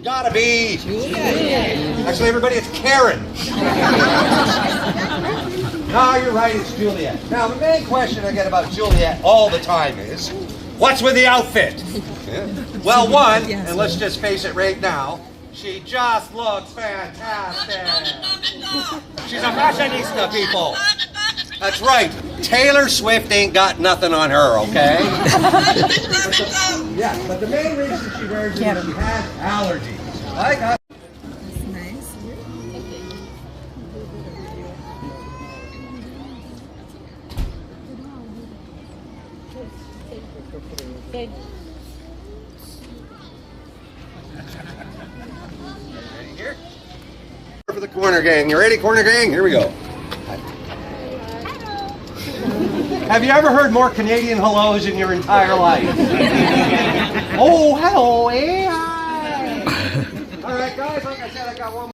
Gotta be Juliet. Actually, everybody, it's Karen. No, you're right, it's Juliet. Now, the main question I get about Juliet all the time is, what's with the outfit? Yeah. Well, one, and let's just face it right now, she just looks fantastic. She's a fashionista, people. That's right. Taylor Swift ain't got nothing on her, okay? Yeah, but the main reason she wears it is she has allergies. I got. That's nice. Good. Ready here? For the corner gang. You ready, corner gang? Here we go. Have you ever heard more Canadian hellos in your entire life? Oh, hello, eh? Hi. All right, guys, like I said, I got one more.